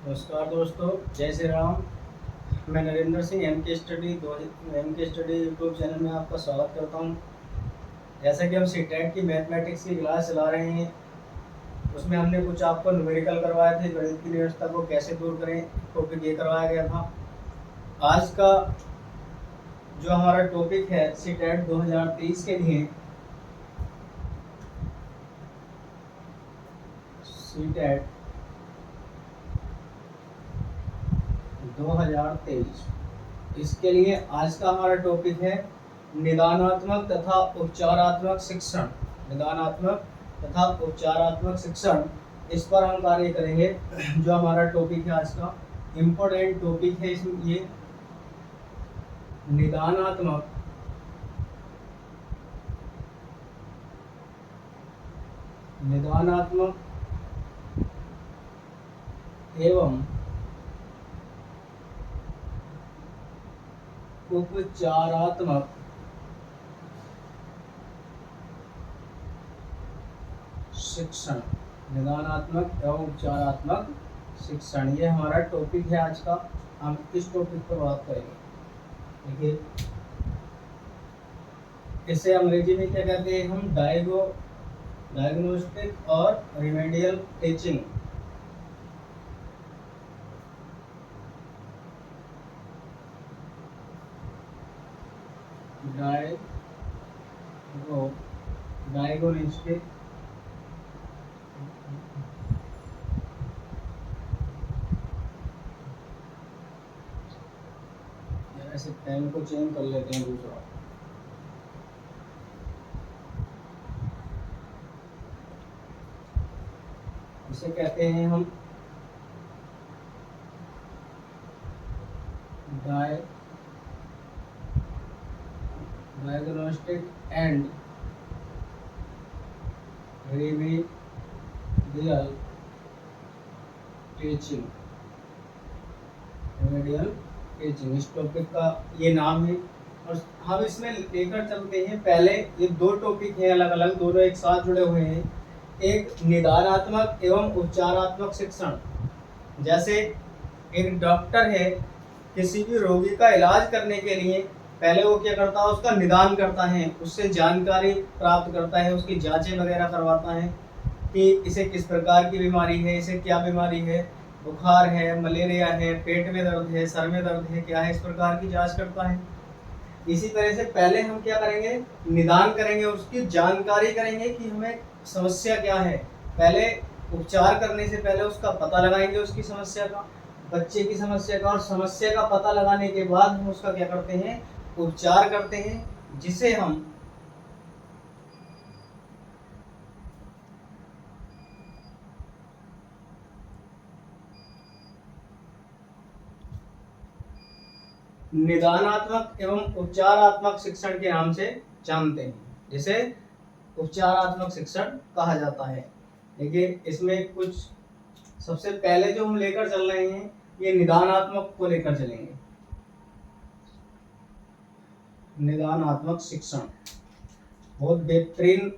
नमस्कार दोस्तों, जय श्री राम। मैं नरेंद्र सिंह एम के स्टडी यूट्यूब चैनल में आपका स्वागत करता हूं। जैसा कि हम सीटेट की मैथमेटिक्स की क्लास चला रहे हैं, उसमें हमने कुछ आपको न्यूमेरिकल करवाए थे। गणित की निरस्तता को कैसे दूर करें, टॉपिक ये करवाया गया था। आज का जो हमारा टॉपिक है सीटेट 2023 के लिए, सीटेट 2023, इसके लिए आज का हमारा टॉपिक है निदानात्मक तथा उपचारात्मक शिक्षण। निदानात्मक तथा उपचारात्मक शिक्षण, इस पर हम कार्य करेंगे। जो हमारा टॉपिक है आज का इम्पोर्टेंट टॉपिक है, इसमें ये निदानात्मक निदानात्मक एवं उपचारात्मक शिक्षण। निदानात्मक एवं उपचारात्मक शिक्षण, ये हमारा टॉपिक है आज का। हम इस टॉपिक पर बात करेंगे। देखिए, इसे अंग्रेजी में क्या कहते हैं हम? डायग्नोस्टिक और रिमेडियल टीचिंग। डायग्नोस्टिक ऐसे पेन को चेंज कर लेते हैं दूसरा। इसे कहते हैं हम डायग्नोस्टिक एंड रिमेडियल टीचिंग। इस टॉपिक का ये नाम है, और हम इसमें लेकर चलते हैं। पहले ये दो टॉपिक हैं अलग अलग, दोनों एक साथ जुड़े हुए हैं। एक निदानात्मक एवं उपचारात्मक शिक्षण। जैसे एक डॉक्टर है, किसी भी रोगी का इलाज करने के लिए पहले वो क्या करता है? उसका निदान करता है, उससे जानकारी प्राप्त करता है, उसकी जांचें वगैरह करवाता है कि इसे किस प्रकार की बीमारी है, इसे क्या बीमारी है, बुखार है, मलेरिया है, पेट में दर्द है, सर में दर्द है, क्या है, इस प्रकार की जांच करता है। इसी तरह से पहले हम क्या करेंगे? निदान करेंगे, उसकी जानकारी करेंगे कि हमें समस्या क्या है। पहले उपचार करने से पहले उसका पता लगाएंगे, उसकी समस्या का, बच्चे की समस्या का, और समस्या का पता लगाने के बाद हम उसका क्या करते हैं? उपचार करते हैं, जिसे हम निदानात्मक एवं उपचारात्मक शिक्षण के नाम से जानते हैं, जिसे उपचारात्मक शिक्षण कहा जाता है। देखिए, इसमें कुछ सबसे पहले जो हम लेकर चल रहे हैं, ये निदानात्मक को लेकर चलेंगे। निदानात्मक शिक्षण बहुत बेहतरीन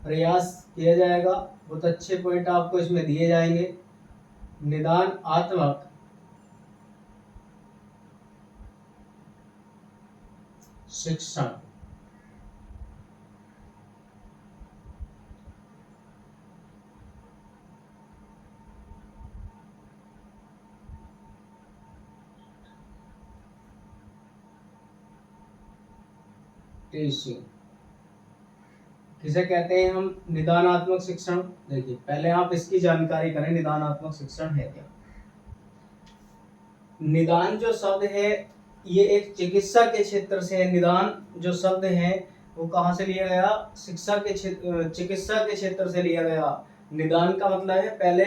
प्रयास किया जाएगा, बहुत अच्छे पॉइंट आपको इसमें दिए जाएंगे। निदानात्मक शिक्षण टीचिंग किसे कहते हैं हम? निदानात्मक शिक्षण। देखिए, पहले आप इसकी जानकारी करें, निदानात्मक शिक्षण है क्या। निदान जो शब्द है, ये एक चिकित्सा के क्षेत्र से है। निदान जो शब्द है वो कहाँ से लिया गया? शिक्षा के क्षेत्र, चिकित्सा के क्षेत्र से लिया गया। निदान का मतलब है पहले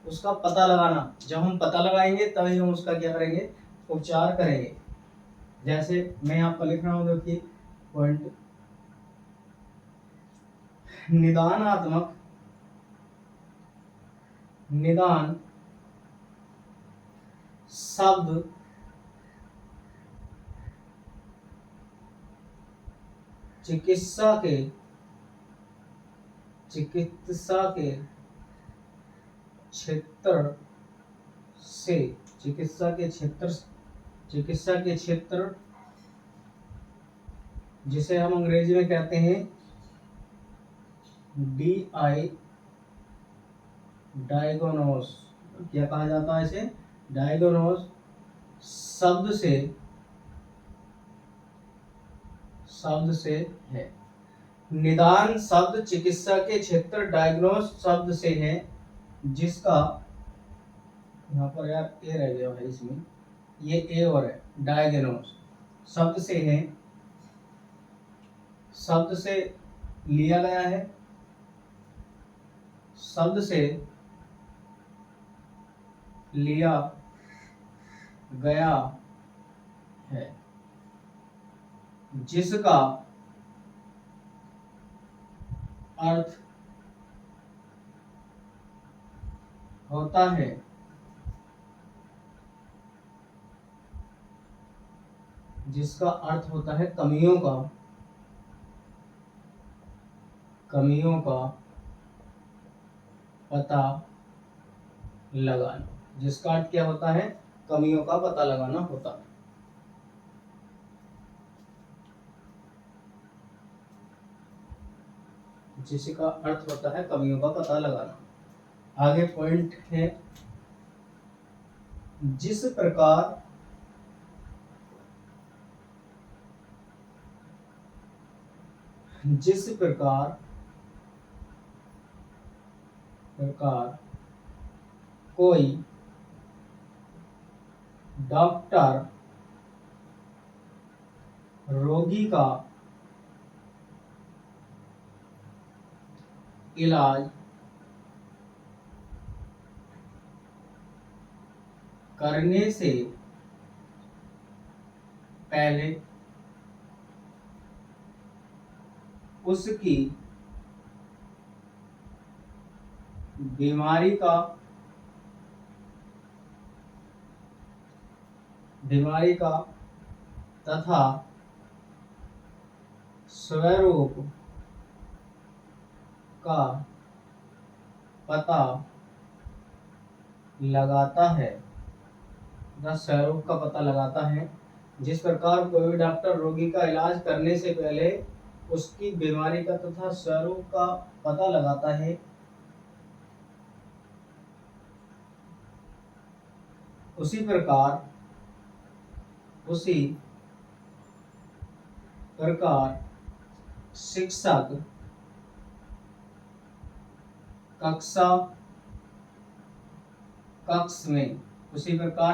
उसका पता लगाना। जब हम पता लगाएंगे तभी हम उसका क्या करेंगे? उपचार करेंगे। जैसे मैं यहाँ पर लिख रहा हूँ, देखिए पॉइंट। निदानात्मक, निदान शब्द चिकित्सा के क्षेत्र से चिकित्सा के क्षेत्र जिसे हम अंग्रेजी में कहते हैं DI, डायग्नोस, क्या कहा जाता है इसे? डायग्नोस शब्द से है। निदान शब्द चिकित्सा के क्षेत्र डायग्नोस शब्द से है, जिसका यहाँ पर यार ए रह गया है, इसमें ये ए और है। डायग्नोस शब्द से है, शब्द से लिया गया है, शब्द से लिया गया है, जिसका अर्थ होता है कमियों का पता लगाना। जिसका अर्थ क्या होता है? कमियों का पता लगाना होता है। जिसका अर्थ होता है कमियों का पता लगाना। आगे पॉइंट है, जिस प्रकार कोई डॉक्टर रोगी का इलाज करने से पहले उसकी बीमारी का तथा स्वरूप का पता लगाता है। जिस प्रकार कोई भी डॉक्टर रोगी का इलाज करने से पहले उसकी बीमारी का तथा स्वरूप का पता लगाता है, उसी प्रकार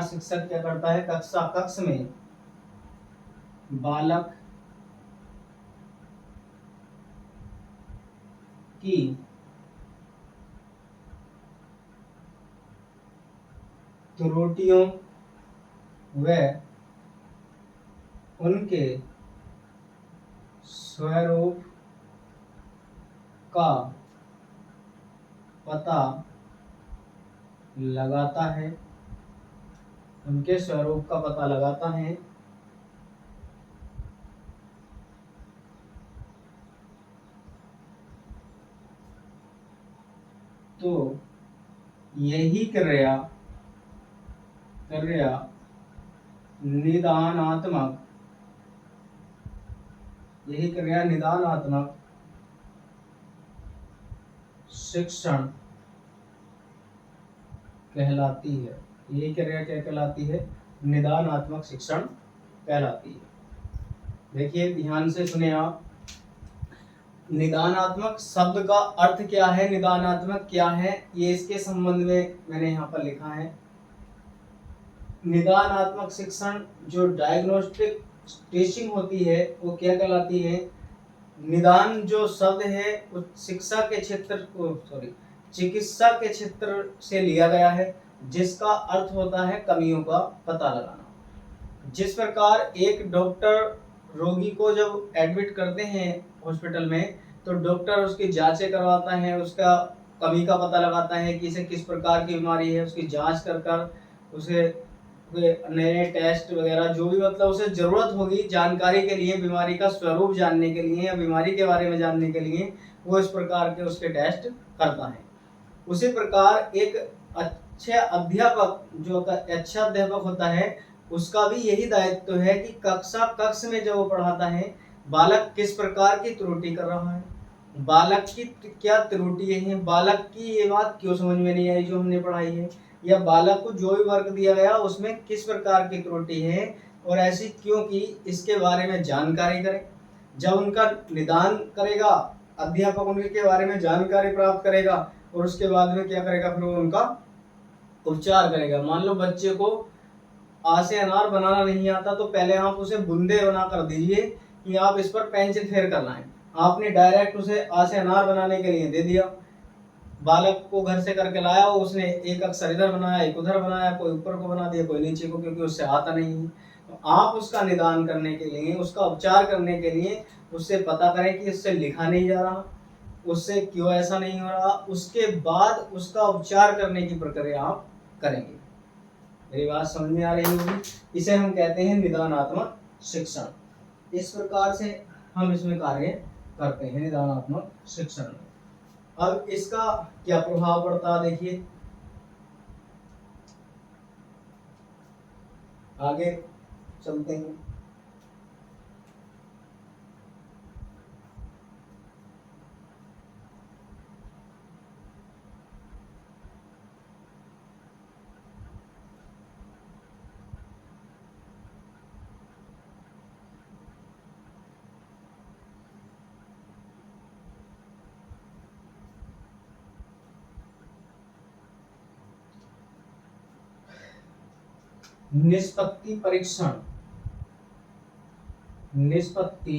शिक्षक क्या करता है? कक्ष में बालक की त्रुटियों व उनके स्वरूप का पता लगाता है। तो यही क्रिया निदानात्मक शिक्षण कहलाती है। यही क्रिया क्या कहलाती है? निदानात्मक शिक्षण कहलाती है। देखिए ध्यान से सुने आप, निदानात्मक शब्द का अर्थ क्या है, निदानात्मक क्या है, ये इसके संबंध में मैंने यहाँ पर लिखा है। निदानात्मक शिक्षण जो डायग्नोस्टिक टीचिंग होती है वो क्या कहलाती है? निदान जो शब्द है वो चिकित्सा के क्षेत्र से लिया गया है, जिसका अर्थ होता है कमियों का पता लगाना। जिस प्रकार एक डॉक्टर रोगी को जब एडमिट करते हैं हॉस्पिटल में, तो डॉक्टर उसकी जांचें करवाता है, उसका कमी का पता लगाता है कि इसे किस प्रकार की बीमारी है, उसकी जांच कर उसे नए टेस्ट वगैरह जो भी मतलब उसे जरूरत होगी जानकारी के लिए, बीमारी का स्वरूप जानने के लिए या बीमारी के बारे में जानने के लिए, वो इस प्रकार के उसके टेस्ट करता है। उसी प्रकार एक अच्छे अध्यापक जो होता है, अच्छा अध्यापक होता है, उसका भी यही दायित्व है कि कक्ष में जब वो पढ़ाता है, बालक किस प्रकार की त्रुटि कर रहा है, बालक की क्या त्रुटि है, बालक की ये बात क्यों समझ में नहीं आई जो हमने पढ़ाई है, या बालक को जो भी वर्क दिया गया उसमें किस प्रकार की त्रुटि है और ऐसी क्यों की, इसके बारे में जानकारी करें। जब उनका निदान करेगा अध्यापक, उनके बारे में जानकारी प्राप्त करेगा और उसके बाद में क्या करेगा, फिर वो उनका उपचार करेगा। मान लो बच्चे को आ से अनार बनाना नहीं आता, तो पहले आप उसे बूंदे बना कर दीजिए कि आप इस पर पेंसिल फेर करना है। आपने डायरेक्ट उसे आ से अनार बनाने के लिए दे दिया, बालक को घर से करके लाया, उसने एक अक्षर इधर बनाया, एक उधर बनाया, कोई ऊपर को बना दिया, कोई नीचे को, क्योंकि उससे आता नहीं है। तो आप उसका निदान करने के लिए, उसका उपचार करने के लिए उससे पता करें कि इससे लिखा नहीं जा रहा, उससे क्यों ऐसा नहीं हो रहा, उसके बाद उसका उपचार करने की प्रक्रिया आप करेंगे। मेरी बात समझ में आ रही होगी। इसे हम कहते हैं निदानात्मक शिक्षण। इस प्रकार से हम इसमें कार्य करते हैं निदानात्मक शिक्षण में। अब इसका क्या प्रभाव पड़ता है देखिए, आगे चलते हैं। निष्पत्ति परीक्षण, निष्पत्ति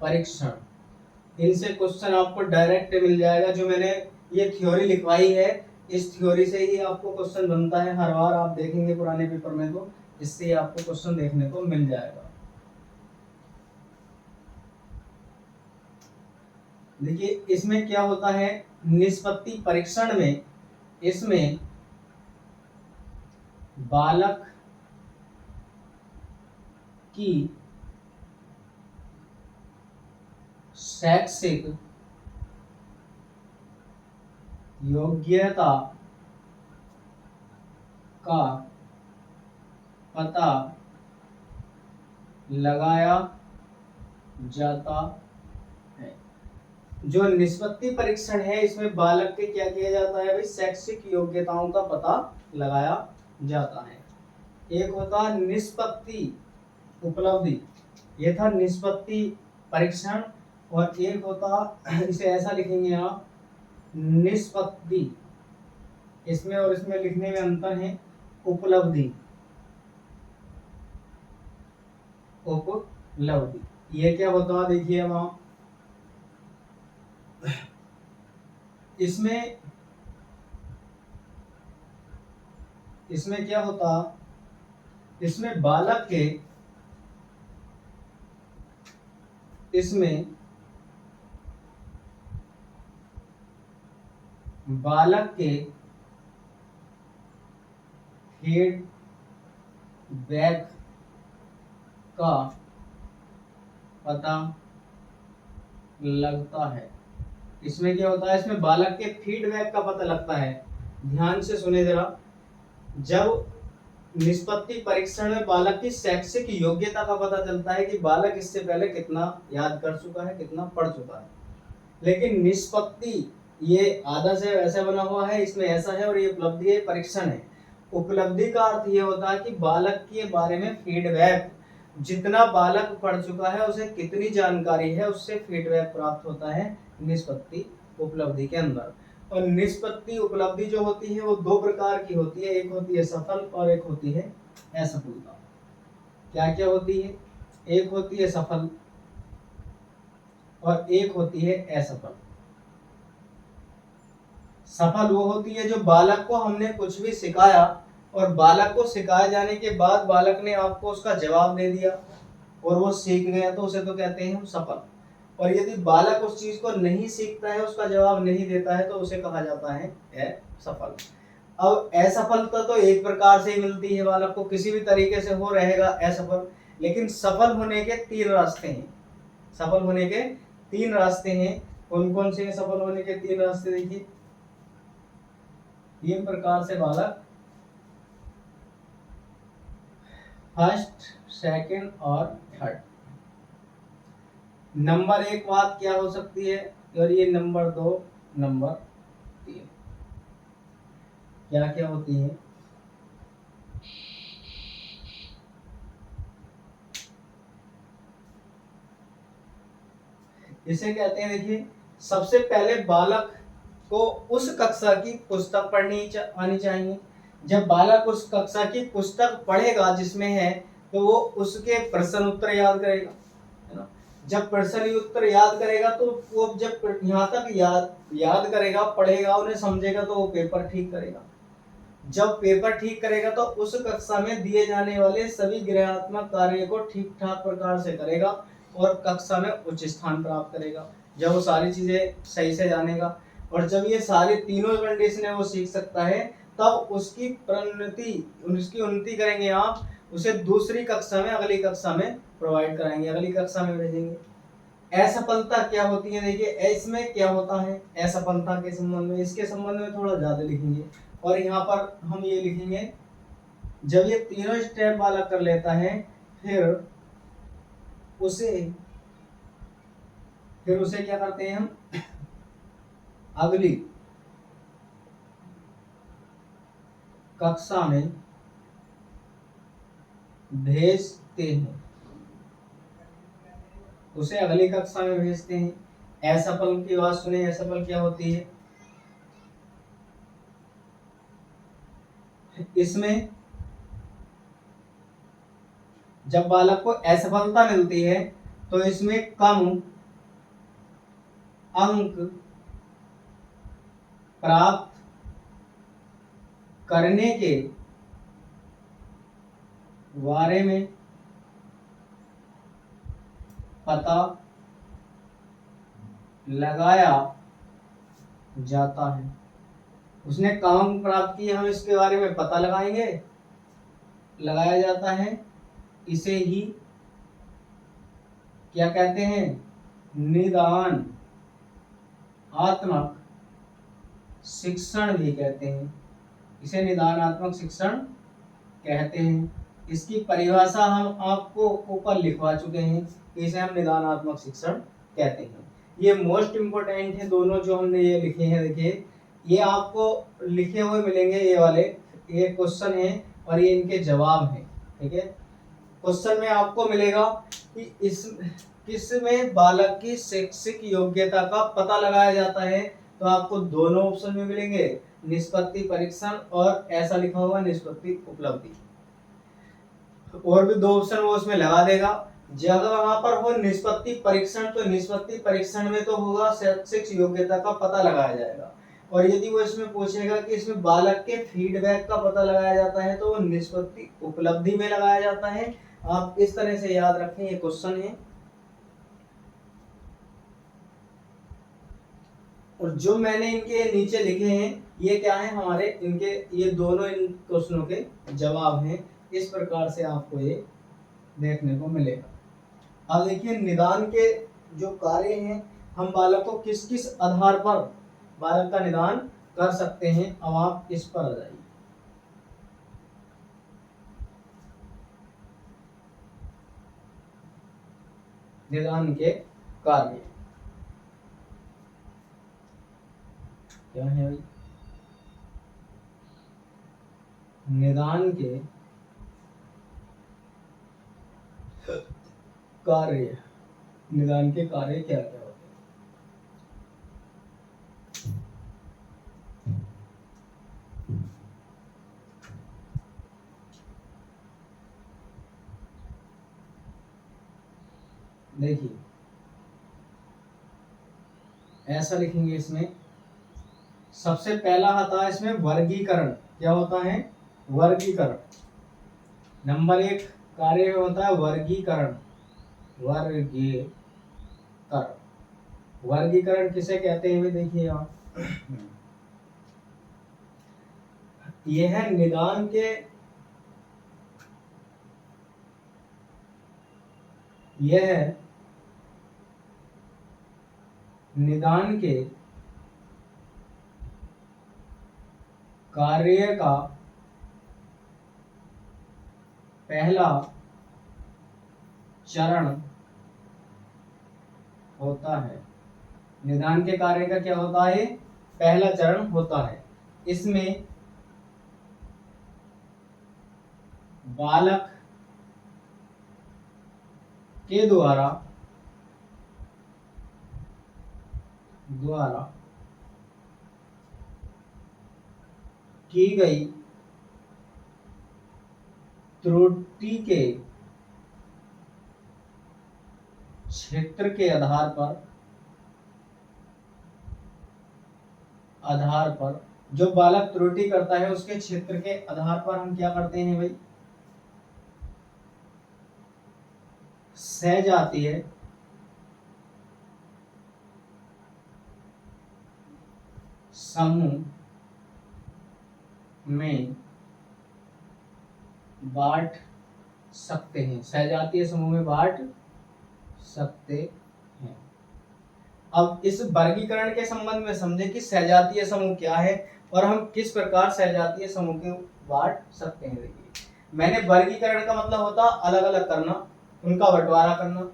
परीक्षण, इनसे क्वेश्चन आपको डायरेक्ट मिल जाएगा। जो मैंने ये थ्योरी लिखवाई है, इस थ्योरी से ही आपको क्वेश्चन बनता है। हर बार आप देखेंगे पुराने पेपर में तो इससे ही आपको क्वेश्चन देखने को मिल जाएगा। देखिए इसमें क्या होता है, निष्पत्ति परीक्षण में, इसमें बालक की शैक्षिक योग्यता का पता लगाया जाता है। जो निष्पत्ति परीक्षण है, इसमें बालक के क्या किया जाता है भाई, शैक्षिक योग्यताओं का पता लगाया जाता है। एक होता निष्पत्ति उपलब्धि, ये था निष्पत्ति परीक्षण, और एक होता, इसे ऐसा लिखेंगे आप, निष्पत्ति, इसमें और इसमें लिखने में अंतर है, उपलब्धि, उपलब्धि। ये क्या होता है देखिए वहां, इसमें क्या होता, इसमें बालक के, इसमें बालक के फीडबैक का पता लगता है। इसमें क्या होता है, इसमें बालक के फीडबैक का पता लगता है। ध्यान से सुने जरा, जब निष्पत्ति परीक्षण में बालक की शैक्षिक योग्यता का पता चलता है कि बालक इससे पहले कितना याद कर चुका है, कितना पढ़ चुका है। लेकिन निष्पत्ति ये आधा से वैसे बना हुआ है, इसमें ऐसा है, और ये उपलब्धि है, परीक्षण है। उपलब्धि का अर्थ ये होता है कि बालक के बारे में फीडबैक, जितना बालक पढ़ चुका है, उसे कितनी जानकारी है, उससे फीडबैक प्राप्त होता है निष्पत्ति उपलब्धि के अंदर। और निष्पत्ति उपलब्धि जो होती है वो दो प्रकार की होती है, एक होती है सफल और एक होती है असफलता। क्या क्या होती है, एक होती है सफल और एक होती है असफल। सफल वो होती है जो बालक को हमने कुछ भी सिखाया और बालक को सिखाए जाने के बाद बालक ने आपको उसका जवाब दे दिया और वो सीख गया, तो उसे तो कहते हैं हम सफल। और यदि बालक उस चीज को नहीं सीखता है, उसका जवाब नहीं देता है, तो उसे कहा जाता है असफल। अब असफलता तो एक प्रकार से ही मिलती है बालक को, किसी भी तरीके से हो रहेगा असफल। लेकिन सफल होने के तीन रास्ते हैं, सफल होने के तीन रास्ते हैं। कौन कौन से सफल होने के तीन रास्ते देखिए, तीन प्रकार से बालक फर्स्ट, सेकंड और थर्ड। नंबर एक बात क्या हो सकती है, और ये नंबर दो, नंबर तीन क्या क्या होती है। इसे कहते हैं, देखिए सबसे पहले बालक को उस कक्षा की पुस्तक आनी चाहिए। जब बालक उस कक्षा की पुस्तक पढ़ेगा जिसमें है, तो वो उसके प्रश्न उत्तर याद करेगा, है ना। जब प्रश्न उत्तर याद करेगा तो वो जब यहाँ तक याद करेगा, पढ़ेगा, उन्हें समझेगा, तो वो पेपर ठीक करेगा। जब पेपर ठीक करेगा तो उस कक्षा में दिए जाने वाले सभी गृहात्मक कार्य को ठीक ठाक प्रकार से करेगा और कक्षा में उच्च स्थान प्राप्त करेगा। जब वो सारी चीजें सही से जानेगा और जब ये सारी तीनों कंडीशन वो सीख सकता है, तब उसकी उन्नति करेंगे आप, उसे दूसरी कक्षा में, अगली कक्षा में प्रोवाइड कराएंगे, अगली कक्षा में भेजेंगे। असफलता क्या होती है, देखिए इसमें क्या होता है असफलता के संबंध में, इसके संबंध में थोड़ा ज्यादा लिखेंगे। और यहाँ पर हम ये लिखेंगे, जब ये तीनों स्टेप वाला कर लेता है, फिर उसे क्या करते हैं हम, अगली कक्षा में भेजते हैं, उसे अगली कक्षा में भेजते हैं। असफल की बात सुने, असफल क्या होती है, इसमें जब बालक को असफलता मिलती है तो इसमें कम अंक प्राप्त करने के बारे में पता लगाया जाता है। उसने कम अंक प्राप्त किए, हम इसके बारे में पता लगाएंगे, लगाया जाता है। इसे ही क्या कहते हैं, निदान आत्मक शिक्षण भी कहते हैं। इसे निदानात्मक शिक्षण कहते हैं। इसकी परिभाषा हम आपको ऊपर लिखवा चुके हैं, इसे हम निदानात्मक शिक्षण कहते हैं। ये मोस्ट इम्पोर्टेंट है, दोनों जो हमने ये लिखे हैं, देखिए ये आपको लिखे हुए मिलेंगे, ये वाले, ये क्वेश्चन है और ये इनके जवाब हैं, ठीक है। क्वेश्चन में आपको मिलेगा कि किसमें बालक की शैक्षिक योग्यता का पता लगाया जाता है, तो आपको दोनों ऑप्शन में मिलेंगे, निष्पत्ति परीक्षण और ऐसा लिखा होगा निष्पत्ति उपलब्धि। और भी दो ऑप्शन वो उसमें लगा देगा। जब वहां पर हो निष्पत्ति परीक्षण, तो निष्पत्ति परीक्षण में तो होगा शैक्षिक योग्यता का पता लगाया जाएगा। और यदि वो इसमें पूछेगा कि इसमें बालक के फीडबैक का पता लगाया जाता है, तो वो निष्पत्ति उपलब्धि में लगाया जाता है। आप इस तरह से याद रखें, ये क्वेश्चन है। और जो मैंने इनके नीचे लिखे हैं, ये क्या है हमारे, इनके ये दोनों इन क्वेश्चनों के जवाब हैं। इस प्रकार से आपको ये देखने को मिलेगा। अब देखिए निदान के जो कार्य हैं, हम बालक को किस किस आधार पर बालक का निदान कर सकते हैं, अब आप इस पर आ जाइए। निदान के कार्य क्या है भाई, निदान के कार्य, निदान के कार्य क्या क्या होते हैं। देखिए ऐसा लिखेंगे, इसमें सबसे पहला आता है इसमें वर्गीकरण। क्या होता है, वर्गीकरण। नंबर एक कार्य में होता है वर्गीकरण। वर्गीकरण, वर्गीकरण किसे कहते हैं, देखिए आप, यह है निदान के, यह है निदान के कार्य का पहला चरण होता है। निदान के कार्य का क्या होता है? पहला चरण होता है। इसमें बालक के द्वारा की गई त्रुटि के क्षेत्र के आधार पर जो बालक त्रुटि करता है उसके क्षेत्र के आधार पर हम क्या करते हैं भाई? सजातीय समूह में बांट सकते हैं। सजातीय समूह में बांट सकते हैं। अब इस वर्गीकरण के संबंध में समझे कि सजातीय समूह क्या है और हम किस प्रकार सजातीय समूह के बांट सकते हैं। देखिए, मैंने वर्गीकरण का मतलब होता अलग अलग करना, उनका बंटवारा करना।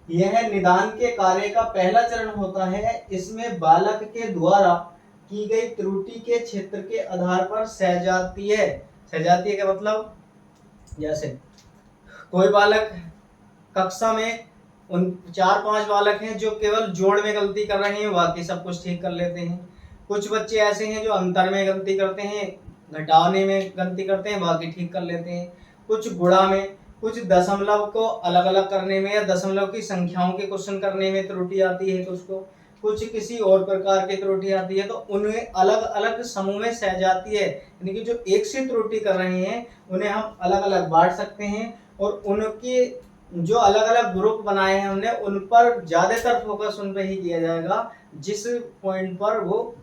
यह निदान के कार्य का पहला चरण होता है। इसमें बालक के द्वारा की गई त्रुटि के क्षेत्र के आधार पर सजातीय का मतलब, जैसे कोई बालक कक्षा में उन 4-5 बालक हैं जो केवल जोड़ में गलती कर रहे हैं, बाकी सब कुछ ठीक कर लेते हैं। कुछ बच्चे ऐसे हैं जो अंतर में गलती करते हैं, घटाने में गलती करते हैं, बाकी ठीक कर लेते हैं। कुछ गुणा में, कुछ दशमलव को अलग अलग करने में या दशमलव की संख्याओं के क्वेश्चन करने में त्रुटि आती है कुछ किसी और प्रकार की त्रुटि आती है। तो उन्हें अलग अलग समूह में सजातीय यानी कि जो एक से त्रुटि कर रहे हैं उन्हें हम अलग अलग बांट सकते हैं और उनके जो अलग अलग ग्रुप बनाए हैं हमने उन पर ज्यादातर फोकस उन पर ही किया जाएगा जिस पॉइंट पर वो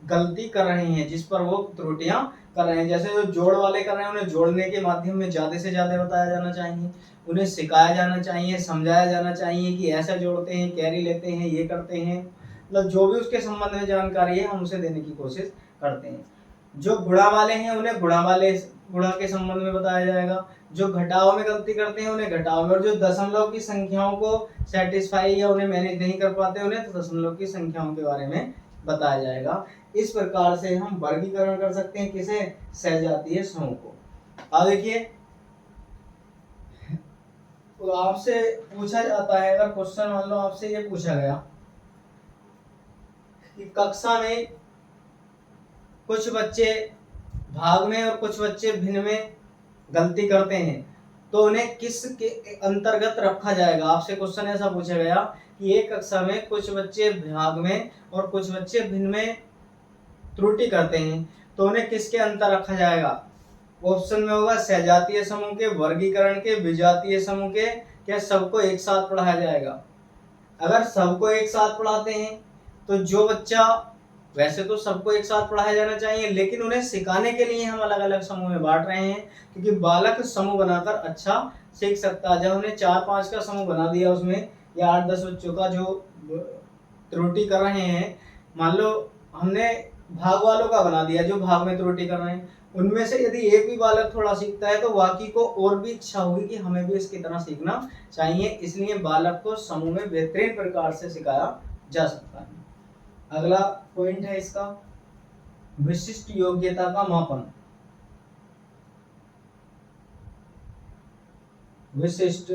गलती कर रहे हैं, जिस पर वो त्रुटियां कर रहे हैं। जैसे जो जोड़ वाले कर रहे हैं उन्हें जोड़ने के माध्यम में ज्यादा से ज्यादा बताया जाना चाहिए, उन्हें सिखाया जाना चाहिए, समझाया जाना चाहिए कि ऐसा जोड़ते हैं, कैरी लेते हैं, ये करते हैं। मतलब जो भी उसके संबंध में जानकारी है हम उसे देने की कोशिश करते हैं। जो गुणा वाले हैं उन्हें गुणा के संबंध में बताया जाएगा। जो घटाव में गलती करते हैं उन्हें घटाव में, और जो दशमलव की संख्याओं को सेटिस्फाई या उन्हें मैनेज नहीं कर पाते उन्हें तो दशमलव की संख्याओं के बारे में बताया जाएगा। इस प्रकार से हम वर्गीकरण कर सकते हैं किसे? सजातीय समूह को। अब देखिए, तो आपसे पूछा जाता है, अगर क्वेश्चन मान लो आपसे ये पूछा गया कि कक्षा में कुछ बच्चे भाग में और कुछ बच्चे भिन्न में गलती करते हैं तो उन्हें किस के अंतर्गत रखा जाएगा। आपसे क्वेश्चन ऐसा पूछा गया कि एक कक्षा में कुछ बच्चे भाग में और कुछ बच्चे भिन्न में त्रुटि करते हैं तो उन्हें किसके अंतर रखा जाएगा? ऑप्शन में होगा सजातीय समूह के, वर्गीकरण के, विजातीय समूह के, क्या सबको एक साथ पढ़ाया जाएगा? अगर सबको एक साथ पढ़ाते हैं तो जो बच्चा, वैसे तो सबको एक साथ पढ़ाया जाना चाहिए लेकिन उन्हें सिखाने के लिए हम अलग अलग समूह में बांट रहे हैं क्योंकि बालक समूह बनाकर अच्छा सीख सकता है। जब हमने 4-5 का समूह बना दिया उसमें या 8-10 बच्चों का जो त्रुटि कर रहे हैं, मान लो हमने भाग वालों का बना दिया जो भाग में त्रुटि कर रहे हैं, उनमें से यदि एक भी बालक थोड़ा सीखता है तो बाकी को और भी इच्छा होगी कि हमें भी इसकी तरह सीखना चाहिए। इसलिए बालक को समूह में बेहतरीन प्रकार से सिखाया जा सकता है। अगला पॉइंट है इसका विशिष्ट योग्यता का मापन। विशिष्ट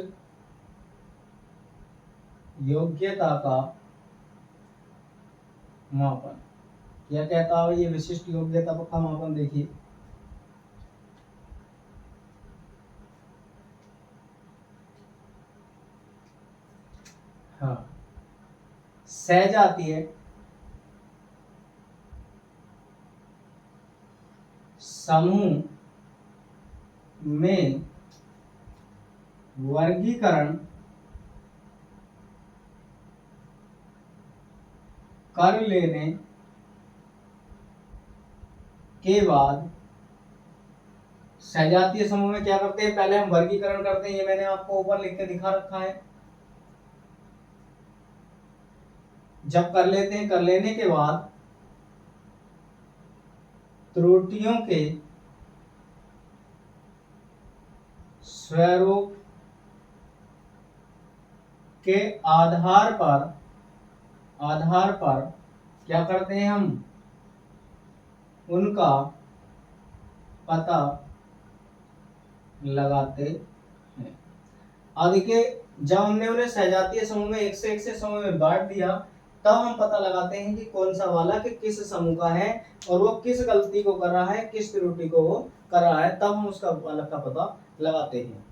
योग्यता का मापन क्या कहता है ये विशिष्ट योग्यता का मापन? देखिए, हाँ, सजातीय समूह में वर्गीकरण कर लेने के बाद सजातीय समूह में क्या करते हैं? पहले हम वर्गीकरण करते हैं, ये मैंने आपको ऊपर लिख के दिखा रखा है। जब कर लेते हैं, कर लेने के बाद त्रुटियों के स्वरूप के आधार पर क्या करते हैं, हम उनका पता लगाते हैं। अब देखिए, जब हमने उन्हें सजातीय समूह में एक से समूह में बांट दिया, तब हम पता लगाते हैं कि कौन सा वाला कि किस समूह का है और वो किस गलती को कर रहा है, किस त्रुटि को वो कर रहा है, तब हम उसका वाला का पता लगाते हैं।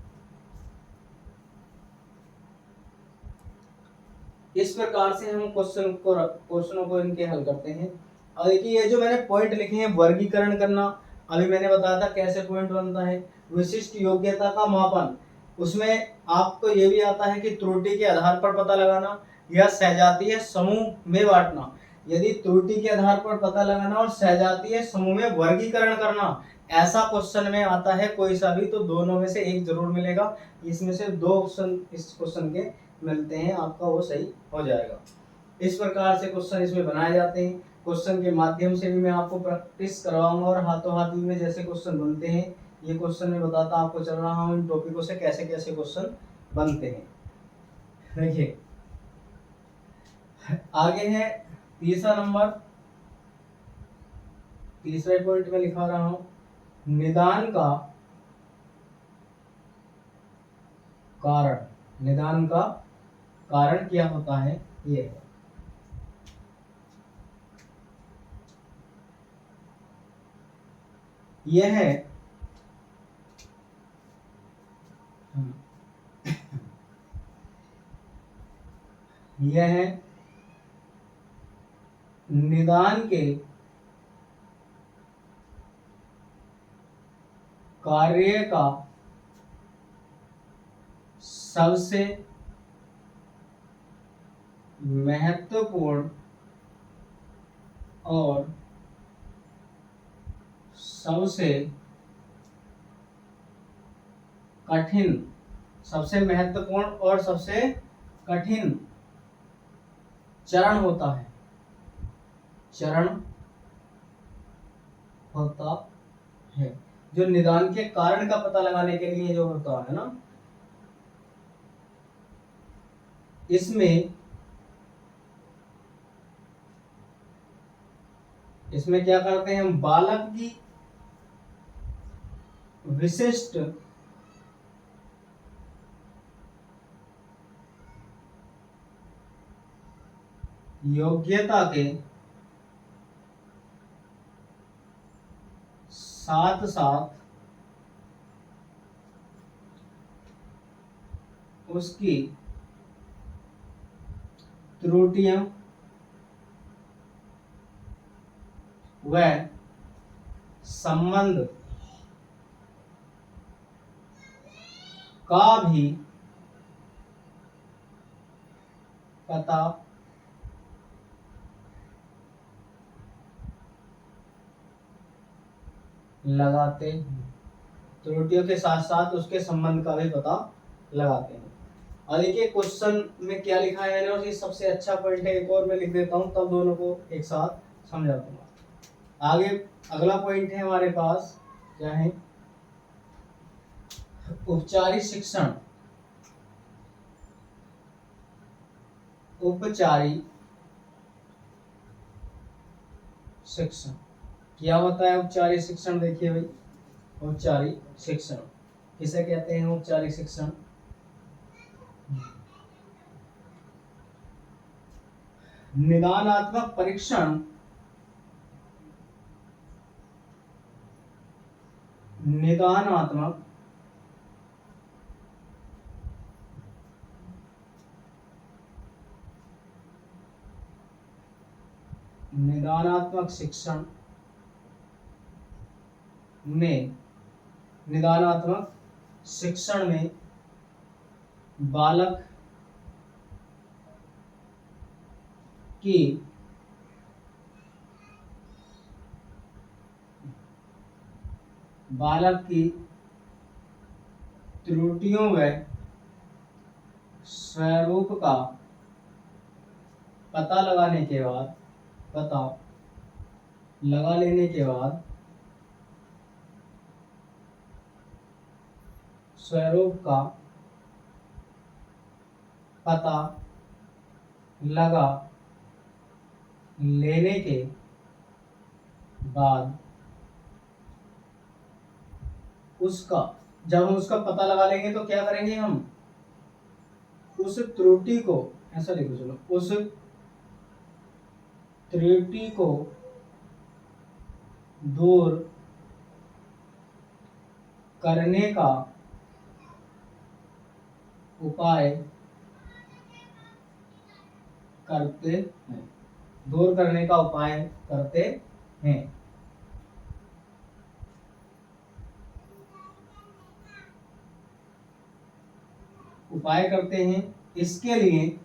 इस प्रकार से हम क्वेश्चनों को इनके हल करते हैं। और देखिए, ये जो मैंने पॉइंट लिखे हैं, वर्गीकरण करना, अभी मैंने बताया था कैसे पॉइंट बनता है। विशिष्ट योग्यता का मापन, उसमें आपको ये भी आता है कि त्रुटि के आधार पर पता लगाना या सजातीय समूह में बांटना। यदि त्रुटि के आधार पर पता लगाना और सजातीय समूह में वर्गीकरण करना ऐसा क्वेश्चन में आता है कोई सा भी, तो दोनों में से एक जरूर मिलेगा। इसमें से 2 ऑप्शन इस क्वेश्चन के मिलते हैं, आपका वो सही हो जाएगा। इस प्रकार से क्वेश्चन इसमें बनाए जाते हैं। क्वेश्चन के माध्यम से भी मैं आपको प्रैक्टिस करवाऊंगा और हाथों हाथ में जैसे क्वेश्चन बनते हैं, ये क्वेश्चन में बताता आपको चल रहा हूँ इन टॉपिकों से कैसे कैसे क्वेश्चन बनते हैं। देखिए, आगे है तीसरा पॉइंट में लिखा रहा हूं, निदान का कारण क्या होता है, ये है। यह है निदान के कार्य का सबसे महत्वपूर्ण और सबसे कठिन चरण होता है, जो निदान के कारण का पता लगाने के लिए जो होता है ना, इसमें क्या करते हैं हम, बालक की विशिष्ट योग्यता के साथ साथ उसकी त्रुटियां व संबंध का भी पता लगाते हैं। त्रुटियों के साथ साथ उसके संबंध का भी पता लगाते हैं। और देखिए, क्वेश्चन में क्या लिखा है मैंने, और ये सबसे अच्छा पॉइंट है, एक और मैं लिख देता हूं, तब दोनों को एक साथ समझा दूंगा। आगे अगला पॉइंट है हमारे पास, क्या है, औपचारिक शिक्षण। क्या होता है औपचारिक शिक्षण? देखिए भाई, औपचारिक शिक्षण किसे कहते हैं? औपचारिक शिक्षण निदानात्मक परीक्षण निदानात्मक शिक्षण में बालक की त्रुटियों व स्वरूप का पता लगा लेने के बाद स्वरूप का पता लगा लेने के बाद उसका जब हम उसका पता लगा लेंगे तो क्या करेंगे, हम उस त्रुटि को, ऐसा लिखो चलो, उस त्रुटि को दूर करने का उपाय करते हैं, दूर करने का उपाय करते हैं। उपाय करते हैं। इसके लिए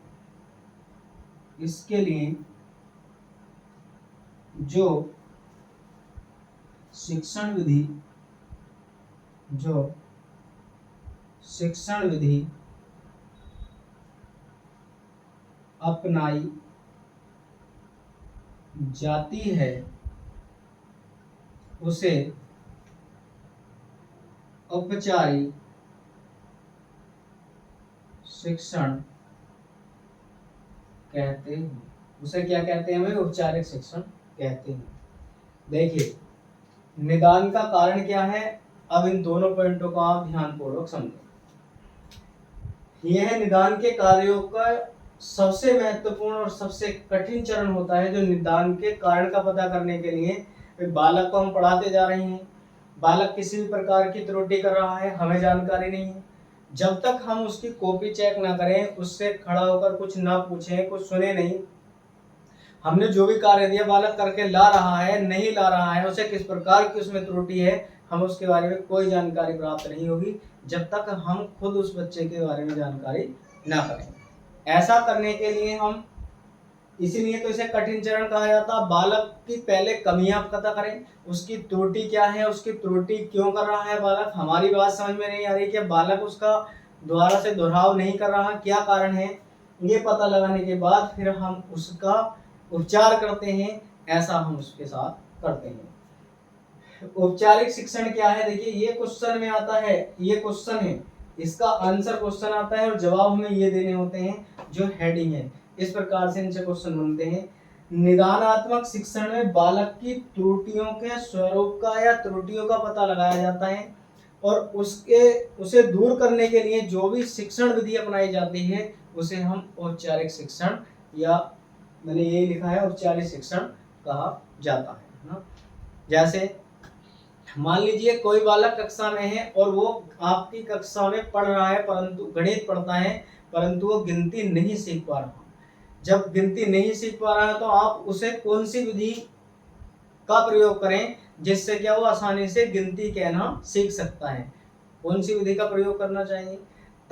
जो शिक्षण विधि अपनाई जाती है उसे औपचारिक शिक्षण कहते हैं। उसे क्या कहते हैं, हमें औपचारिक शिक्षण कहते हैं। देखिए निदान का कारण क्या है, अब इन दोनों पॉइंटों को आप ध्यानपूर्वक समझें। यह निदान के कार्यों का सबसे महत्वपूर्ण और सबसे कठिन चरण होता है, जो निदान के कारण का पता करने के लिए बालक को हम पढ़ाते जा रहे हैं। बालक किसी भी प्रकार की त्रुटि कर रहा है, हमें जानकारी नहीं है। जब तक हम उसकी कॉपी चेक ना करें, उससे खड़ा होकर कुछ ना पूछें, कुछ सुने नहीं, हमने जो भी कार्य दिया बालक करके ला रहा है नहीं ला रहा है, उसे किस प्रकार की उसमें त्रुटि है, हम उसके बारे में कोई जानकारी प्राप्त नहीं होगी जब तक हम खुद उस बच्चे के बारे में जानकारी ना करें। ऐसा करने के लिए हम, इसीलिए तो इसे कठिन चरण कहा जाता। बालक की पहले कमियां पता करें, उसकी त्रुटि क्या है, उसकी त्रुटि क्यों कर रहा है बालक, हमारी बात समझ में नहीं आ रही कि बालक उसका दोबारा से दोहराव नहीं कर रहा, क्या कारण है, ये पता लगाने के बाद फिर हम उसका उपचार करते हैं। ऐसा हम उसके साथ करते हैं। औपचारिक शिक्षण क्या है, देखिए ये क्वेश्चन में आता है, ये क्वेश्चन है, इसका आंसर क्वेश्चन आता है और जवाब हमें ये देने होते हैं जो हेडिंग है। इस प्रकार से इनसे क्वेश्चन बनते हैं। निदानात्मक शिक्षण में बालक की त्रुटियों के स्वरूप का या त्रुटियों का पता लगाया जाता है और उसे दूर करने के लिए जो भी शिक्षण विधि अपनाई जाती है उसे हम औपचारिक शिक्षण, या मैंने यही लिखा है औपचारिक शिक्षण कहा जाता है ना। जैसे मान लीजिए कोई बालक कक्षा में है और वो आपकी कक्षा में पढ़ रहा है, परंतु गणित पढ़ता है, परंतु वो गिनती नहीं सीख पा रहा। जब गिनती नहीं सीख पा रहा है तो आप उसे कौन सी विधि का प्रयोग करें जिससे क्या वो आसानी से गिनती कहना सीख सकता है, कौन सी विधि का प्रयोग करना चाहिए।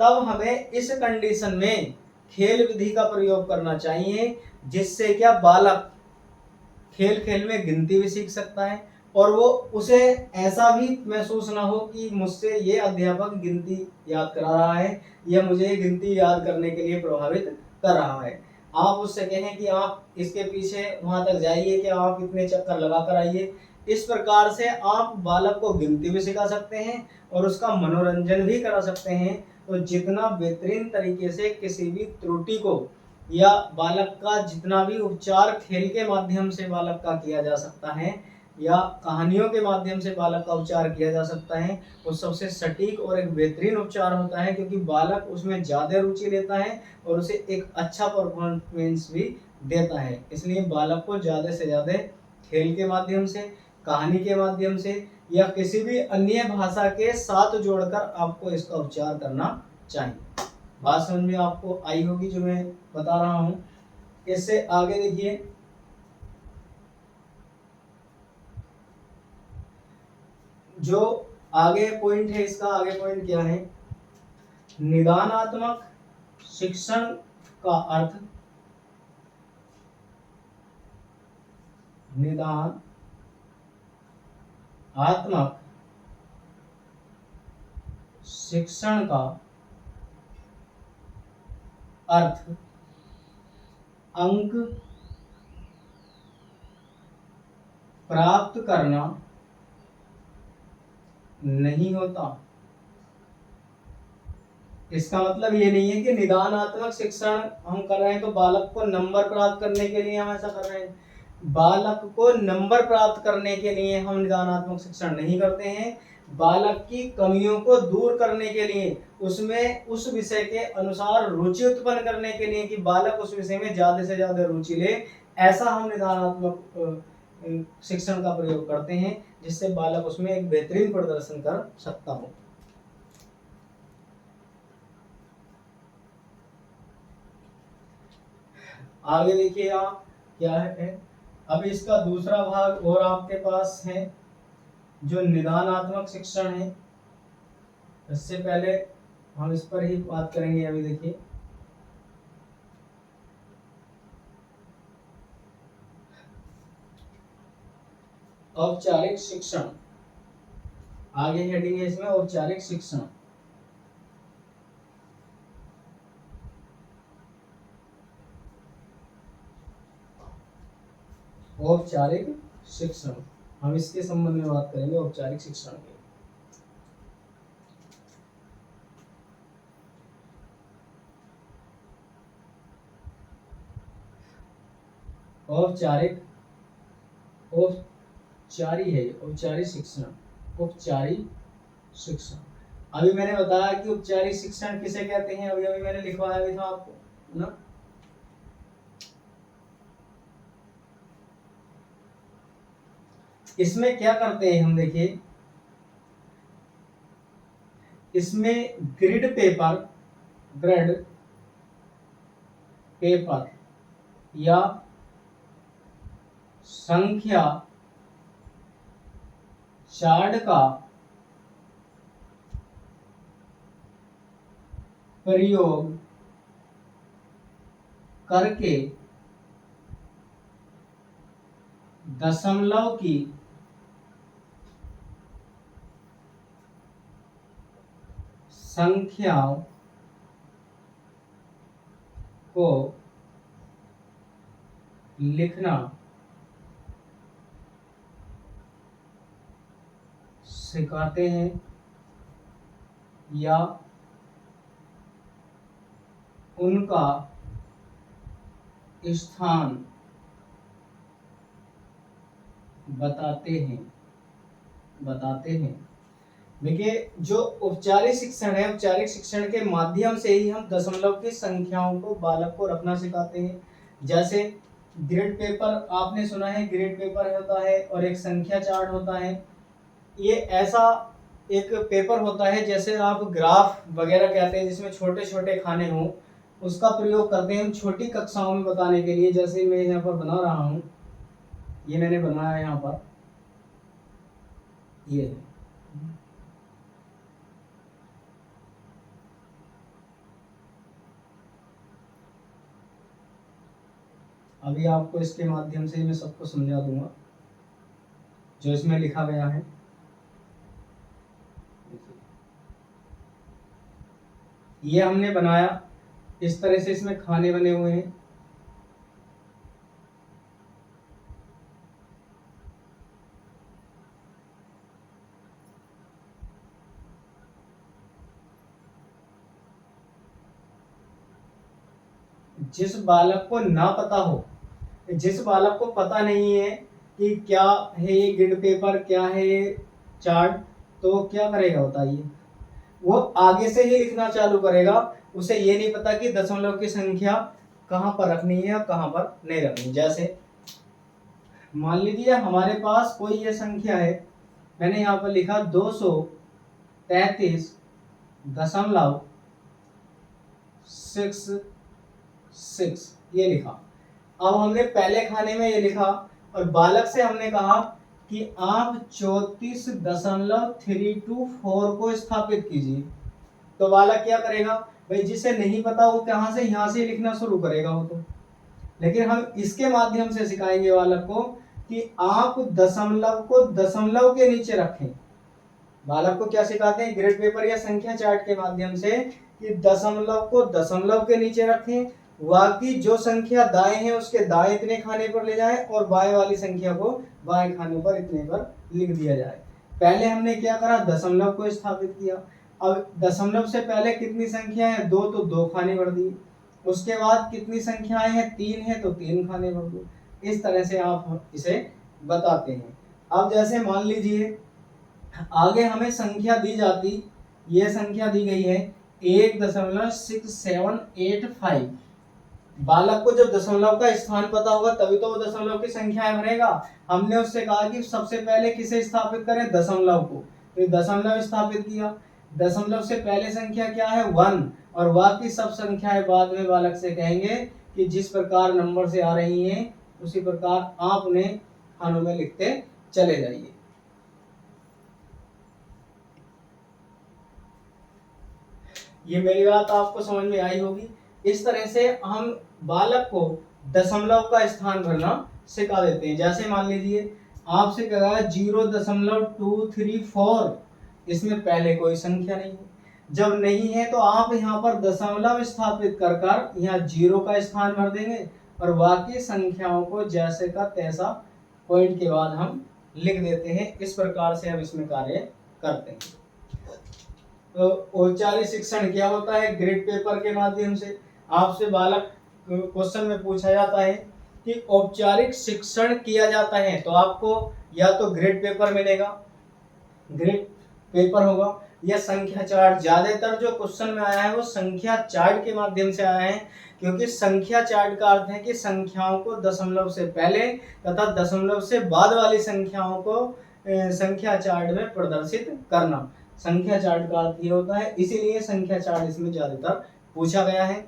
तब हमें इस कंडीशन में खेल विधि का प्रयोग करना चाहिए, जिससे क्या बालक खेल खेल में गिनती भी सीख सकता है और वो उसे ऐसा भी महसूस ना हो कि मुझसे ये अध्यापक गिनती याद करा रहा है या मुझे गिनती याद करने के लिए प्रभावित कर रहा है। आप उससे कहें कि आप इसके पीछे वहां तक जाइए, कि आप इतने चक्कर लगा कर आइए। इस प्रकार से आप बालक को गिनती भी सिखा सकते हैं और उसका मनोरंजन भी करा सकते हैं। तो जितना बेहतरीन तरीके से किसी भी त्रुटि को या बालक का जितना भी उपचार खेल के माध्यम से बालक का किया जा सकता है या कहानियों के माध्यम से बालक का उपचार किया जा सकता है, वो सबसे सटीक और एक बेहतरीन उपचार होता है, क्योंकि बालक उसमें ज़्यादा रुचि लेता है और उसे एक अच्छा परफॉर्मेंस भी देता है। इसलिए बालक को ज़्यादा से ज़्यादा खेल के माध्यम से, कहानी के माध्यम से या किसी भी अन्य भाषा के साथ जोड़कर आपको इसका उपचार करना चाहिए। बात समझ में आपको आई होगी जो मैं बता रहा हूं। इससे आगे देखिए, जो आगे पॉइंट है, इसका आगे पॉइंट क्या है, निदानात्मक शिक्षण का अर्थ, निदानात्मक शिक्षण का अर्थ अंक प्राप्त करना नहीं होता। इसका मतलब ये नहीं है कि निदानात्मक शिक्षण हम कर रहे हैं तो बालक को नंबर प्राप्त करने के लिए हम ऐसा कर रहे हैं। बालक को नंबर प्राप्त करने के लिए हम निदानात्मक शिक्षण नहीं करते हैं। बालक की कमियों को दूर करने के लिए, उसमें उस विषय के अनुसार रुचि उत्पन्न करने के लिए कि बालक उस विषय में ज्यादा से ज्यादा रुचि ले, ऐसा हम निदानात्मक शिक्षण का प्रयोग करते हैं, जिससे बालक उसमें एक बेहतरीन प्रदर्शन कर सकता हो। आगे देखिए आप क्या है। अब इसका दूसरा भाग और आपके पास है जो निदानात्मक शिक्षण है। इससे पहले हम इस पर ही बात करेंगे। अभी देखिए औपचारिक शिक्षण, आगे हेडिंग है इसमें औपचारिक शिक्षण। औपचारिक शिक्षण, हम इसके संबंध में बात करेंगे, औपचारिक शिक्षण के। औपचारिक औपचारिक है, औपचारिक शिक्षण, औपचारिक शिक्षण। अभी मैंने बताया कि औपचारिक शिक्षण किसे कहते हैं, अभी अभी मैंने लिखवाया भी था आपको ना। इसमें क्या करते हैं हम, देखिए इसमें ग्रिड पेपर या संख्या चार्ट का प्रयोग करके दशमलव की संख्याओं को लिखना सिखाते हैं या उनका स्थान बताते हैं। देखिए जो औपचारिक शिक्षण है, औपचारिक शिक्षण के माध्यम से ही हम दशमलव की संख्याओं को बालक को रखना सिखाते हैं। जैसे ग्रेड पेपर आपने सुना है, ग्रेड पेपर होता है और एक संख्या चार्ट होता है। ये ऐसा एक पेपर होता है जैसे आप ग्राफ वगैरह कहते हैं, जिसमें छोटे छोटे खाने हों, उसका प्रयोग करते हैं हम छोटी कक्षाओं में बताने के लिए। जैसे मैं यहाँ पर बना रहा हूँ, ये मैंने बनाया यहाँ पर, ये है। अभी आपको इसके माध्यम से मैं सबको समझा दूंगा जो इसमें लिखा गया है। ये हमने बनाया, इस तरह से इसमें खाने बने हुए हैं। जिस बालक को ना पता हो, जिस बालक को पता नहीं है कि क्या है ये ग्रिड पेपर, क्या है ये चार्ट, तो क्या करेगा बताइए, वो आगे से ही लिखना चालू करेगा। उसे ये नहीं पता कि दशमलव की संख्या कहाँ पर रखनी है और कहाँ पर नहीं रखनी। जैसे मान लीजिए हमारे पास कोई ये संख्या है, मैंने यहाँ पर लिखा 233.66, ये लिखा। अब हमने पहले खाने में ये लिखा और बालक से हमने कहा कि आप 34.324 को स्थापित कीजिए। तो बालक क्या करेगा भाई, जिसे नहीं पता वो कहाँ से, यहाँ से लिखना शुरू करेगा वो तो। लेकिन हम इसके माध्यम से सिखाएंगे बालक को कि आप दशमलव को दशमलव के नीचे रखें। बालक को क्या सिखाते हैं, ग्रेड पेपर या संख्या चार्ट के माध्यम से, कि दशमलव को दशमलव के नीचे रखें, बाकी जो संख्या दाएं है उसके दाएं इतने खाने पर ले जाएं और बाएं वाली संख्या को बाएं खाने पर इतने पर लिख दिया जाए। पहले हमने क्या करा, दशमलव को स्थापित किया। अब दशमलव से पहले कितनी संख्या है, 2, तो 2 खाने भर दिए। उसके बाद कितनी संख्याएं हैं, 3 है तो 3 खाने भर दो। इस तरह से आप इसे बताते हैं। अब जैसे मान लीजिए आगे हमें संख्या दी जाती, ये संख्या दी गई है 1.6785। बालक को जब दशमलव का स्थान पता होगा तभी तो वो दशमलव की संख्याएं भरेगा। हमने उससे कहा कि सबसे पहले किसे स्थापित करें, दशमलव को, तो दशमलव स्थापित किया। दशमलव से पहले संख्या क्या है, 1, और बाकी सब संख्याएं बाद में बालक से कहेंगे कि जिस प्रकार नंबर से आ रही हैं उसी प्रकार आप उन्हें खानों में लिखते चले जाइए। ये मेरी बात आपको समझ में आई होगी। इस तरह से हम बालक को दशमलव का स्थान भरना सिखा देते हैं। जैसे मान लीजिए आपसे कहा 0.234, इसमें पहले कोई संख्या नहीं है। जब नहीं है तो आप यहाँ पर दशमलव स्थापित कर कर यहाँ 0 का स्थान भर देंगे और बाकी संख्याओं को जैसे का तैसा पॉइंट के बाद हम लिख देते हैं। इस प्रकार से हम इसमें कार्य करते हैं। तो औपचारिक शिक्षण क्या होता है, ग्रेड पेपर के माध्यम से आपसे बालक क्वेश्चन में पूछा जाता है कि औपचारिक शिक्षण किया जाता है तो आपको या तो ग्रेड पेपर मिलेगा, ग्रेड पेपर होगा, या संख्या चार्ट। ज्यादातर जो क्वेश्चन में आया है वो संख्या चार्ट के माध्यम से आया है, क्योंकि संख्या चार्ट का अर्थ है कि संख्याओं को दशमलव से पहले तथा दशमलव से बाद वाली संख्याओं को संख्या चार्ट में प्रदर्शित करना। संख्या चार्ट का अर्थ ये होता है, इसीलिए संख्या चार्ट इसमें ज्यादातर पूछा गया है।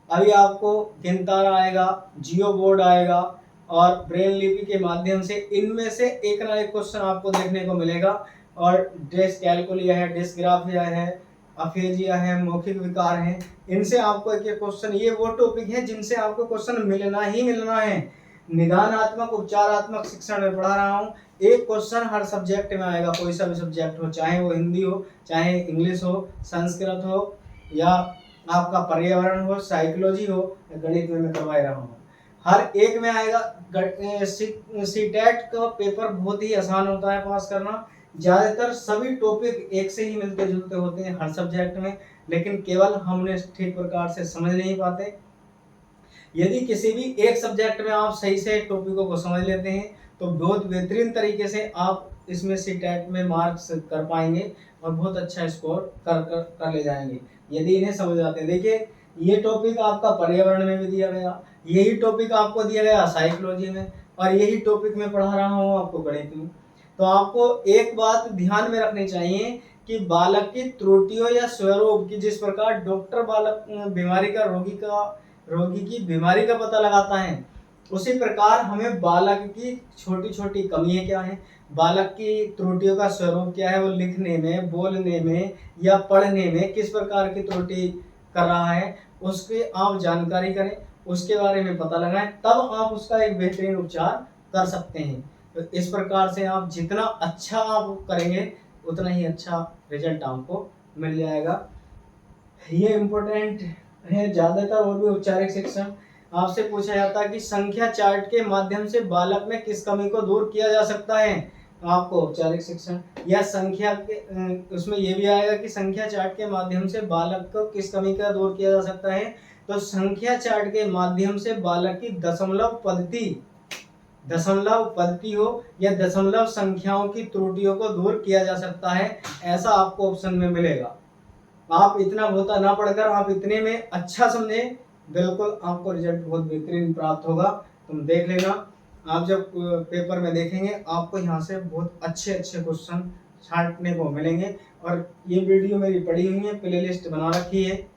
अभी आपको गिनतारा आएगा, जियो बोर्ड आएगा और ब्रेल लिपि के माध्यम से इनमें से एक ना एक क्वेश्चन आपको देखने को मिलेगा। और डिस्कैल्कुलिया है, डिस्ग्राफिया है, अफेजिया है, मौखिक विकार है, इनसे आपको एक एक क्वेश्चन, ये वो टॉपिक है जिनसे आपको क्वेश्चन मिलना ही मिलना है। निदानात्मक उपचारात्मक शिक्षण में पढ़ा रहा हूँ, एक क्वेश्चन हर सब्जेक्ट में आएगा, कोई सा भी सब्जेक्ट हो, चाहे वो हिंदी हो, चाहे इंग्लिश हो, संस्कृत हो, या आपका पर्यावरण हो, साइकोलॉजी हो, या गणित में मैं करवा रहा हूँ, हर एक में आएगा। सीटेट का पेपर बहुत ही आसान होता है पास करना। ज्यादातर सभी टॉपिक एक से ही मिलते जुलते होते हैं हर सब्जेक्ट में, लेकिन केवल हमने ठीक प्रकार से समझ नहीं पाते। यदि किसी भी एक सब्जेक्ट में आप सही से टॉपिकों को समझ लेते हैं तो बहुत बेहतरीन तरीके से आप इसमें सीटेट में मार्क्स कर पाएंगे और बहुत अच्छा स्कोर कर ले जाएंगे यदि इन्हें समझ आते हैं। देखिए ये टॉपिक आपका पर्यावरण में भी दिया गया, यही टॉपिक आपको दिया गया साइकोलॉजी में, और यही टॉपिक मैं पढ़ा रहा हूँ आपको गणित में। तो आपको एक बात ध्यान में रखनी चाहिए कि बालक की त्रुटियों या स्वरोग की, जिस प्रकार डॉक्टर बालक रोगी की बीमारी का पता लगाता है, उसी प्रकार हमें बालक की छोटी छोटी कमियां क्या हैं, बालक की त्रुटियों का स्वरूप क्या है, वो लिखने में, बोलने में या पढ़ने में किस प्रकार की त्रुटि कर रहा है, उसकी आप जानकारी करें, उसके बारे में पता लगाएं, तब आप उसका एक बेहतरीन उपचार कर सकते हैं। तो इस प्रकार से आप जितना अच्छा आप करेंगे उतना ही अच्छा रिजल्ट आपको मिल जाएगा। ये इम्पोर्टेंट है ज्यादातर। और भी औपचारिक शिक्षण आपसे पूछा जाता है कि संख्या चार्ट के माध्यम से बालक में किस कमी को दूर किया जा सकता है, तो आपको औपचारिक शिक्षण या संख्या के उसमें ये भी आएगा कि संख्या चार्ट के माध्यम से बालक को किस कमी का दूर किया जा सकता है। तो संख्या चार्ट के माध्यम से बालक की दशमलव पद्धति हो या दशमलव संख्याओं की त्रुटियों को दूर किया जा सकता है, ऐसा आपको ऑप्शन में मिलेगा। आप इतना बहुता ना पढ़कर आप इतने में अच्छा समझे, बिल्कुल आपको रिजल्ट बहुत बेहतरीन प्राप्त होगा। तुम देख लेना, आप जब पेपर में देखेंगे आपको यहाँ से बहुत अच्छे अच्छे क्वेश्चन छांटने को मिलेंगे। और ये वीडियो मेरी पड़ी हुई है, प्लेलिस्ट बना रखी है,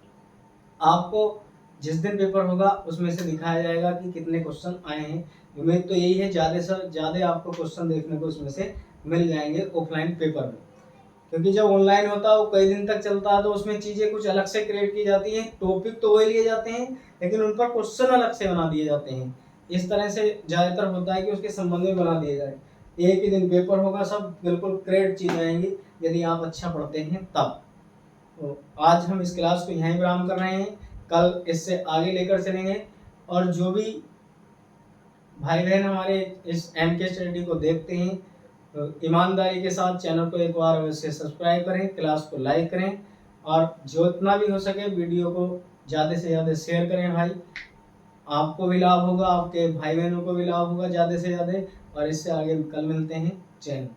आपको जिस दिन पेपर होगा उसमें से दिखाया जाएगा कि कितने क्वेश्चन आए हैं। उम्मीद तो यही है ज़्यादा से ज़्यादा आपको क्वेश्चन देखने को उसमें से मिल जाएंगे ऑफलाइन पेपर में, क्योंकि जब ऑनलाइन होता है वो कई दिन तक चलता है तो उसमें चीज़ें कुछ अलग से क्रिएट की जाती हैं, टॉपिक तो वही लिए जाते हैं लेकिन उन पर क्वेश्चन अलग से बना दिए जाते हैं। इस तरह से ज़्यादातर होता है कि उसके संबंध में बना दिए जाए। एक ही दिन पेपर होगा, सब बिल्कुल क्रिएट चीज़ें आएंगी यदि आप अच्छा पढ़ते हैं तब। तो आज हम इस क्लास को यहीं विराम कर रहे हैं, कल इससे आगे लेकर चलेंगे। और जो भी भाई बहन हमारे इस MK स्टडी को देखते हैं तो ईमानदारी के साथ चैनल को एक बार अवश्य सब्सक्राइब करें, क्लास को लाइक करें और जितना भी हो सके वीडियो को ज़्यादा से ज़्यादा शेयर करें भाई। आपको भी लाभ होगा, आपके भाई बहनों को भी लाभ होगा ज़्यादा से ज़्यादा। और इससे आगे कल मिलते हैं। जय हिंद।